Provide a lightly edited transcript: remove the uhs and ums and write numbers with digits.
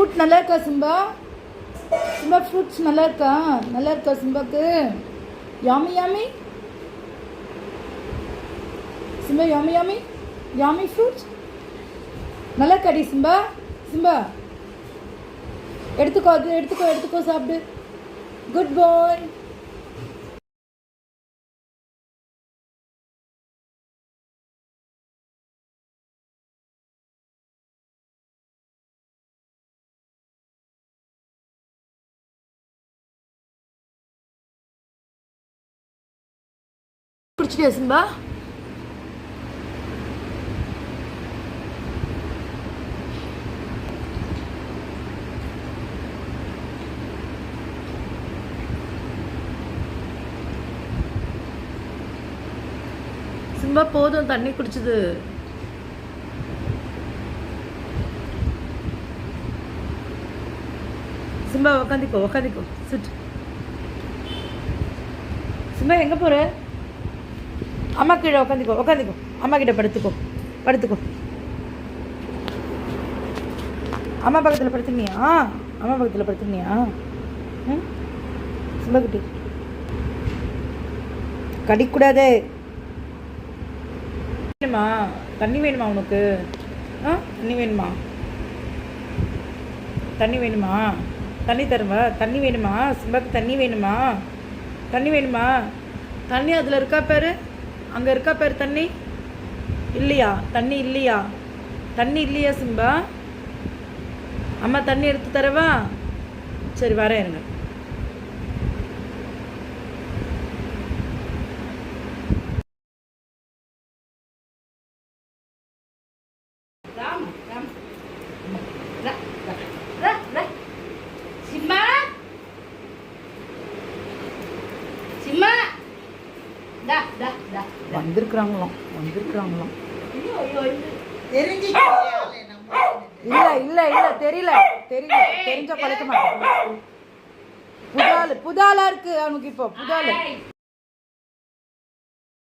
Fruit நல்லா இருக்கா Simba? Simba fruits நல்லா இருக்கா? நல்லா இருக்கா சிம்பாக்கு? யாமி யாமி சிம்பா, யாமி யாமி யாமி ஃப்ரூட்ஸ் நல்லா இருக்காடி சிம்பா? சிம்பா எடுத்துக்கோ, அது எடுத்துக்கோ, எடுத்துக்கோ, சாப்பிடு. Good boy. குடிச்சிட்டியா சிம்பா? சிம்பா போதும், தண்ணி குடிச்சது. சிம்பா உக்காந்திக்கோ, உக்காந்திக்கோ, சிட். சிம்பா எங்கே போகிற? அம்மா கீழே உக்காந்திக்கோ, உக்காந்திக்கோ, அம்மா கிட்ட படுத்துக்கோ, படுத்துக்கோ. அம்மா பக்கத்தில் படுத்துக்கினியா? அம்மா பக்கத்தில் படுத்துக்கினியா? ம், சிம்பா குட்டி கடிக்கூடாது. வேணுமா? தண்ணி வேணுமா உனக்கு? ஆ, தண்ணி வேணுமா? தண்ணி வேணுமா? தண்ணி தருவா? தண்ணி வேணுமா சிம்பாக்கு? தண்ணி வேணுமா? தண்ணி வேணுமா? தண்ணி அதில் இருக்கா பேர், அங்கே இருக்கா பேர். தண்ணி இல்லையா? தண்ணி இல்லையா? தண்ணி இல்லையா சிம்பா? அம்மா தண்ணி எடுத்து தரவா? சரி வரேன் இருங்க. வந்திருக்கிறாங்களாம், வந்திருக்கிறாங்களாம். இல்லை இல்லை இல்லை, தெரியல, தெரியல, தெரிஞ்சா பழக்க மாட்டேன். புதால் புதாலா இருக்கு அவனுக்கு இப்போ, புதால்.